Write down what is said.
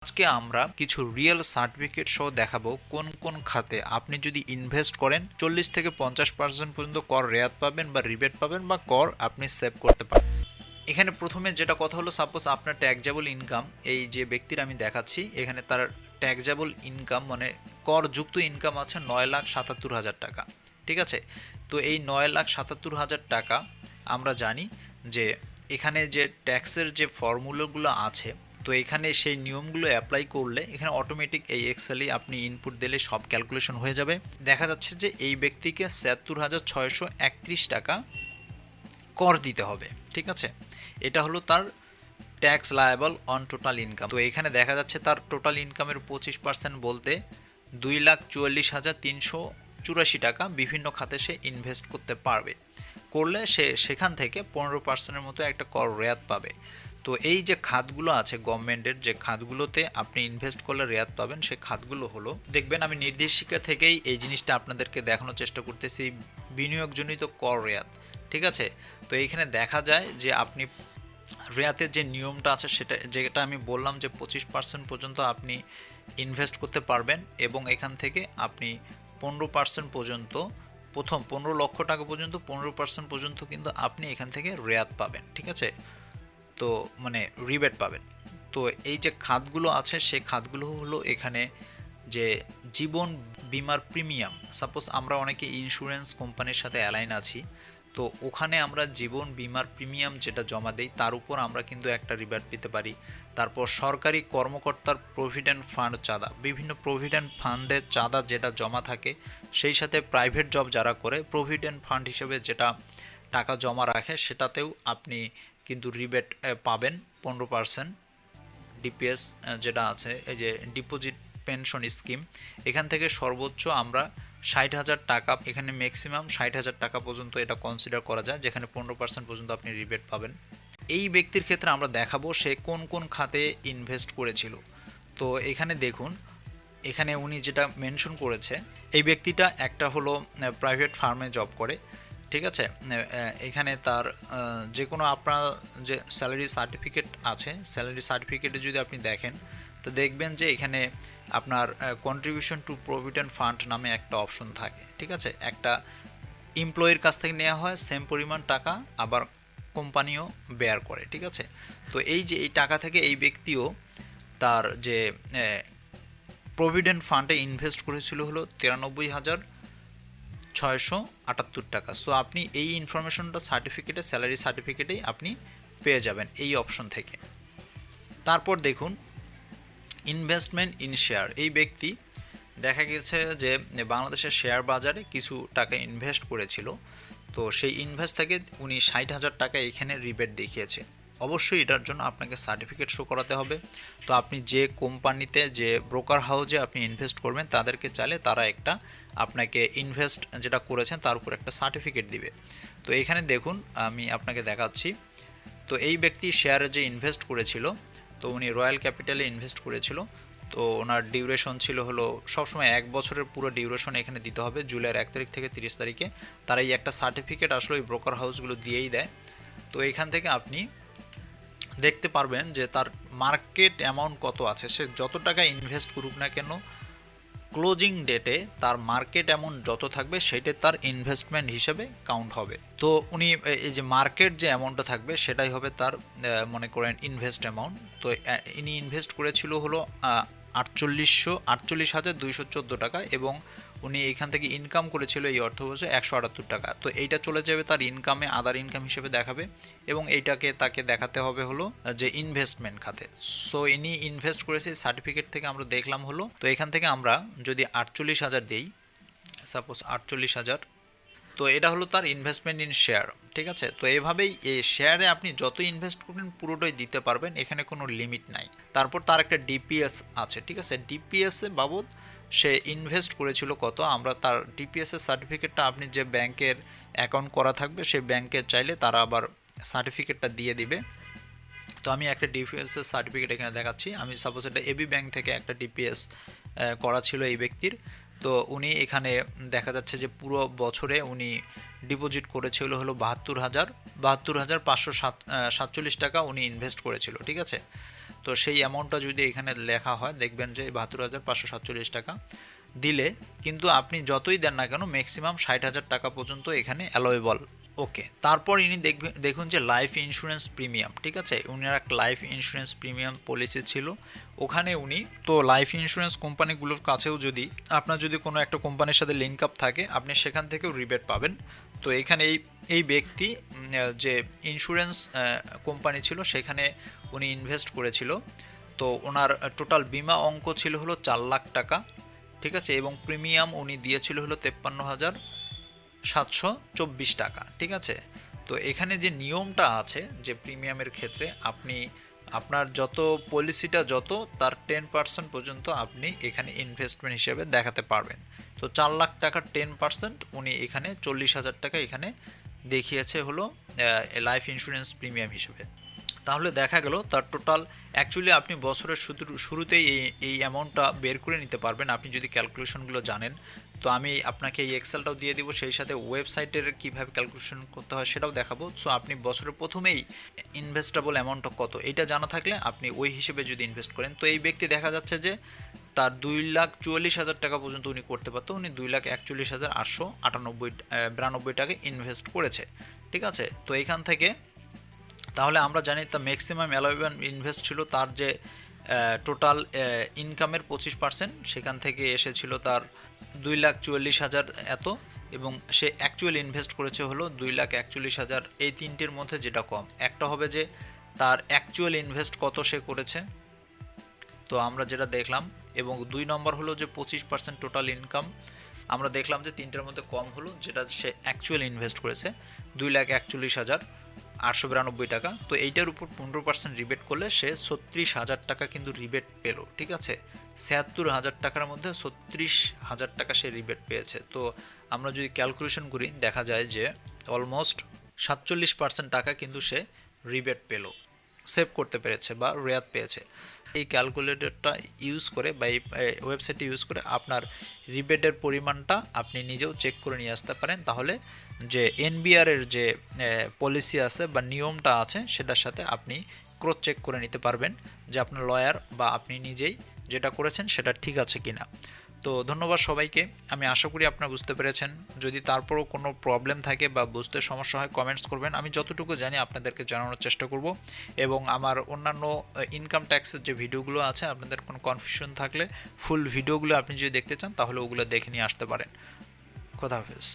আজকে আমরা কিছু রিয়েল সার্টিফিকেট সহ দেখাবো কোন কোন খাতে আপনি যদি ইনভেস্ট করেন 40 থেকে 50% পর্যন্ত কর রেয়াত পাবেন বা রিবেট পাবেন বা কর আপনি সেভ করতে পারেন। এখানে প্রথমে যেটা কথা হলো, সাপোজ আপনার ট্যাক্সেবল ইনকাম, এই যে ব্যক্তির আমি দেখাচ্ছি এখানে তার ট্যাক্সেবল ইনকাম মানে করযুক্ত ইনকাম আছে 9,77,000 টাকা। ঠিক আছে, তো এই 9,77,000 টাকা আমরা জানি যে এখানে যে ট্যাক্সের যে ফর্মুলাগুলো আছে, তো এখানে সেই নিয়মগুলো অ্যাপ্লাই করলে এখানে অটোমেটিক এই এক্সেলে আপনি ইনপুট দিলে সব ক্যালকুলেশন হয়ে যাবে। দেখা যাচ্ছে যে এই ব্যক্তিকে ৭৬,৬৩১ টাকা কর দিতে হবে। ঠিক আছে, এটা হলো তার tax liable on total income. তো এখানে দেখা যাচ্ছে তার টোটাল ইনকামের 25% বলতে 2,44,384 টাকা বিভিন্ন খাতে সে ইনভেস্ট করতে পারবে। করলে সে সেখান থেকে 15%-এর মতো একটা কর রেয়াত পাবে। তো এই যে খাতগুলো আছে গভর্নমেন্টের, যে খাতগুলোতে আপনি ইনভেস্ট করলে রেয়াত পাবেন, সেই খাতগুলো হলো, দেখবেন আমি নির্দেশিকা থেকেই এই জিনিসটা আপনাদেরকে দেখানোর চেষ্টা করতেছি, বিনিয়োগজনিত কর রেয়াত। ঠিক আছে, তো এইখানে দেখা যায় যে আপনি রেয়াতের যে নিয়মটা আছে সেটা, যেটা আমি বললাম যে 25% পর্যন্ত আপনি ইনভেস্ট করতে পারবেন এবং এখান থেকে আপনি 15% পর্যন্ত, প্রথম 15 লক্ষ টাকা পর্যন্ত 15% পর্যন্ত কিন্তু আপনি এখান থেকে রেয়াত পাবেন। ঠিক আছে, তো মানে রিবেট পাবেন। তো এই যে খাতগুলো আছে সেই খাতগুলো হলো এখানে যে জীবন বিমার প্রিমিয়াম, সাপোজ আমরা অনেকে ইন্স্যুরেন্স কোম্পানির সাথে অ্যালাইন আছি, তো ওখানে আমরা জীবন বিমার প্রিমিয়াম যেটা জমা দেই তার উপর আমরা কিন্তু একটা রিবেট পেতে পারি। তারপর সরকারি কর্মকর্তার প্রভিডেন্ট ফান্ড চাঁদা, বিভিন্ন প্রভিডেন্ট ফান্ডের চাঁদা যেটা জমা থাকে, সেই সাথে প্রাইভেট জব যারা করে প্রভিডেন্ট ফান্ড হিসেবে যেটা টাকা জমা রাখে সেটাতেও আপনি কিন্তু রিবেট পাবেন 15%। ডিপিএস যেটা আছে, এই যে ডিপোজিট পেনশন স্কিম, এখান থেকে সর্বোচ্চ আমরা 60,000 টাকা, এখানে ম্যাক্সিমাম 60,000 টাকা পর্যন্ত এটা কনসিডার করা যায়, যেখানে 15% পর্যন্ত আপনি রিবেট পাবেন। এই ব্যক্তির ক্ষেত্রে আমরা দেখাবো সে কোন কোন খাতে ইনভেস্ট করেছিল। তো এখানে দেখুন, এখানে উনি যেটা মেনশন করেছে, এই ব্যক্তিটা একটা হলো প্রাইভেট ফার্মে জব করে। ঠিক আছে, এখানে তার যে কোনো আপনার যে স্যালারি সার্টিফিকেট আছে, স্যালারি সার্টিফিকেটে যদি আপনি দেখেন তো দেখবেন যে এখানে আপনার কন্ট্রিবিউশন টু প্রভিডেন্ট ফান্ড নামে একটা অপশন থাকে। ঠিক আছে, একটা এমপ্লয়ির কাছ থেকে নেওয়া হয় সেম পরিমাণ টাকা, আবার কোম্পানিও বেয়ার করে। ঠিক আছে, তো এই যে এই টাকা থেকে এই ব্যক্তিও তার যে প্রভিডেন্ট ফান্ডে ইনভেস্ট করেছিল হলো 93,678 টাকা। সো আপনি এই ইনফরমেশনটা সার্টিফিকেটে, স্যালারি সার্টিফিকেটেই আপনি পেয়ে যাবেন এই অপশন থেকে। তারপর দেখুন ইনভেস্টমেন্ট ইন শেয়ার, এই ব্যক্তি দেখা গেছে যে বাংলাদেশের শেয়ার বাজারে কিছু টাকা ইনভেস্ট করেছিল, তো সেই ইনভেস্ট থেকে উনি 60,000 টাকা এখানে রিবেট দেখিয়েছে। অবশ্যই এটার জন্য আপনাকে সার্টিফিকেট শো করাতে হবে। তো আপনি যে কোম্পানিতে, যে ব্রোকার হাউসে আপনি ইনভেস্ট করবেন তাদেরকে চাইলে তারা একটা আপনাকে ইনভেস্ট যেটা করেছেন তার উপর একটা সার্টিফিকেট দিবে। তো এখানে দেখুন আমি আপনাকে দেখাচ্ছি, তো এই ব্যক্তি শেয়ারে যে ইনভেস্ট করেছিল, তো উনি রয়্যাল ক্যাপিটালে ইনভেস্ট করেছিল, তো ওনার ডিউরেশন ছিল হলো সবসময় 1 বছরের পুরো ডিউরেশন এখানে দিতে হবে, জুলাইয়ের 1 তারিখ থেকে 30 তারিখে। তারা এই একটা সার্টিফিকেট আসলে ওই ব্রোকার হাউসগুলো দিয়েই দেয়। তো এখান থেকে আপনি দেখতে পারবেন যে তার মার্কেট অ্যামাউন্ট কত আছে, সে যত টাকা ইনভেস্ট করুক না কেন ক্লোজিং ডেটে তার মার্কেট অ্যামাউন্ট যত থাকবে সেটা তার ইনভেস্টমেন্ট হিসেবে কাউন্ট হবে। তো উনি এই যে মার্কেট যে অ্যামাউন্টটা থাকবে সেটাই হবে তার মনে করেন ইনভেস্ট অ্যামাউন্ট। তো ইনি ইনভেস্ট করেছিল হলো 48,214 টাকা এবং উনি এইখান থেকে ইনকাম করেছিল এই অর্থবর্ষে 178 টাকা। তো এইটা চলে যাবে তার ইনকামে, আদার ইনকাম হিসেবে দেখাবে এবং এইটাকে তাকে দেখাতে হবে হলো যে ইনভেস্টমেন্ট খাতে। সো ইনি ইনভেস্ট করেছে সার্টিফিকেট থেকে আমরা দেখলাম হলো। তো এখান থেকে আমরা যদি 48,000 দিই, সাপোজ 48,000, তো এটা হলো তার ইনভেস্টমেন্ট ইন শেয়ার। ঠিক আছে, তো এভাবেই এই শেয়ারে আপনি যত ইনভেস্ট করবেন পুরোটাই দিতে পারবেন, এখানে কোনো লিমিট নাই। তারপর তার একটা ডিপিএস আছে। ঠিক আছে, ডিপিএস এ বাবদ সে ইনভেস্ট করেছিল কত, আমরা তার ডিপিএস এর সার্টিফিকেটটা, আপনি যে ব্যাংকের অ্যাকাউন্ট করা থাকবে সেই ব্যাংকে চাইলে তারা আবার সার্টিফিকেটটা দিয়ে দিবে। তো আমি একটা ডিপিএস এর সার্টিফিকেট এখানে দেখাচ্ছি, আমি সাপোজ এটা এবি ব্যাংক থেকে একটা ডিপিএস করা ছিল এই ব্যক্তির। তো উনি এখানে দেখা যাচ্ছে যে পুরো বছরে উনি ডিপোজিট করেছিল হলো 72,547 টাকা উনি ইনভেস্ট করেছিল। ঠিক আছে, তো সেই অ্যামাউন্টটা যদি এখানে লেখা হয় দেখবেন যে ৭২,৫৪৭ টাকা দিলে কিন্তু আপনি যতই দেন না কেন ম্যাক্সিমাম ৬০,০০০ টাকা পর্যন্ত এখানে অ্যালোয়েবল। ওকে, তারপর ইনি দেখুন যে লাইফ ইন্স্যুরেন্স প্রিমিয়াম, ঠিক আছে, উনার একটা লাইফ ইন্স্যুরেন্স প্রিমিয়াম পলিসি ছিল ওখানে উনি তো লাইফ ইন্স্যুরেন্স কোম্পানিগুলোর কাছেও যদি আপনার যদি কোনো একটা কোম্পানির সাথে লিঙ্ক আপ থাকে আপনি সেখান থেকেও রিবেট পাবেন। তো এখানে এই ব্যক্তি যে ইন্স্যুরেন্স কোম্পানি ছিল সেখানে উনি ইনভেস্ট করেছিল। তো ওনার টোটাল বিমা অঙ্ক ছিল হলো ৪ লাখ টাকা, ঠিক আছে, এবং প্রিমিয়াম উনি দিয়েছিল হলো ৫৩,৭২৪ টাকা, ঠিক আছে। তো এখানে যে নিয়মটা আছে যে প্রিমিয়ামের ক্ষেত্রে আপনি আপনার যত পলিসিটা যত তার 10% পর্যন্ত আপনি এখানে ইনভেস্টমেন্ট হিসেবে দেখাতে পারবেন। তো ৪ লাখ টাকার 10% উনি এখানে ৪০,০০০ টাকা এখানে দেখিয়েছে হলো লাইফ ইন্স্যুরেন্স প্রিমিয়াম হিসেবে। তাহলে দেখা গেল তার টোটাল অ্যাকচুয়ালি আপনি বছরের শুরুতেই এই অ্যামাউন্টটা বের করে নিতে পারবেন আপনি যদি ক্যালকুলেশনগুলো জানেন। তো আমি আপনাকে এই এক্সেলটাও দিয়ে দিব, সেই সাথে ওয়েবসাইটের কীভাবে ক্যালকুলেশন করতে হয় সেটাও দেখাবো। সো আপনি বছরের প্রথমেই ইনভেস্টেবল অ্যামাউন্টটা কত এইটা জানা থাকলে আপনি ওই হিসেবে যদি ইনভেস্ট করেন, তো এই ব্যক্তি দেখা যাচ্ছে যে তার ২,৪৪,০০০ টাকা পর্যন্ত উনি করতে পারতো, উনি ২,৪১,৮৯২ টাকা ইনভেস্ট করেছে, ঠিক আছে। তো এইখান থেকে তাহলে আমরা জানি তার ম্যাক্সিমাম অ্যালাউয়েবল ইনভেস্ট ছিল তার যে টোটাল ইনকামের 25%, সেখান থেকে এসেছিল তার ২,৪৪,০০০ এত, এবং সে অ্যাকচুয়াল ইনভেস্ট করেছে হলো ২,৪১,০০০। এই তিনটির মধ্যে যেটা কম একটা হবে যে তার অ্যাকচুয়াল ইনভেস্ট কত সে করেছে, তো আমরা যেটা দেখলাম, এবং ২ নম্বর হলো যে 25% টোটাল ইনকাম আমরা দেখলাম যে তিনটার মধ্যে কম হলো যেটা সে অ্যাকচুয়াল ইনভেস্ট করেছে ২,৪১,৮৯২ টাকা। তো এইটার উপর 15% রিবেট করলে সে ৩৬,০০০ টাকা কিন্তু রিবেট পেল, ঠিক আছে। ৭৬,০০০ টাকার মধ্যে ৩৬,০০০ টাকা সে রিবেট পেয়েছে। তো আমরা যদি ক্যালকুলেশন করি দেখা যায় যে অলমোস্ট ৪৭% টাকা কিন্তু সে রিবেট পেল, সেভ করতে পেরেছে বা রেয়াত পেয়েছে। এই ক্যালকুলেটরটা ইউজ করে বা এই ওয়েবসাইটটি ইউজ করে আপনার রিবেটের পরিমাণটা আপনি নিজেও চেক করে নিয়ে আসতে পারেন। তাহলে যে এনবিআরের যে পলিসি আছে বা নিয়মটা আছে সেটার সাথে আপনি ক্রস চেক করে নিতে পারবেন যে আপনার লয়ার বা আপনি নিজেই যেটা করেছেন সেটা ঠিক আছে কিনা। তো ধন্যবাদ সবাইকে, আমি আশা করি আপনারা বুঝতে পেরেছেন। যদি তারপরও কোনো প্রবলেম থাকে বা বুঝতে সমস্যা হয় কমেন্টস করবেন, আমি যতটুকু জানি আপনাদেরকে জানানোর চেষ্টা করব। এবং আমার অন্যান্য ইনকাম ট্যাক্সের যে ভিডিওগুলো আছে আপনাদের কোনো কনফিউশন থাকলে ফুল ভিডিওগুলো আপনি যদি দেখতে চান তাহলে ওগুলো দেখে নিয়ে আসতে পারেন। খোদা হাফেজ।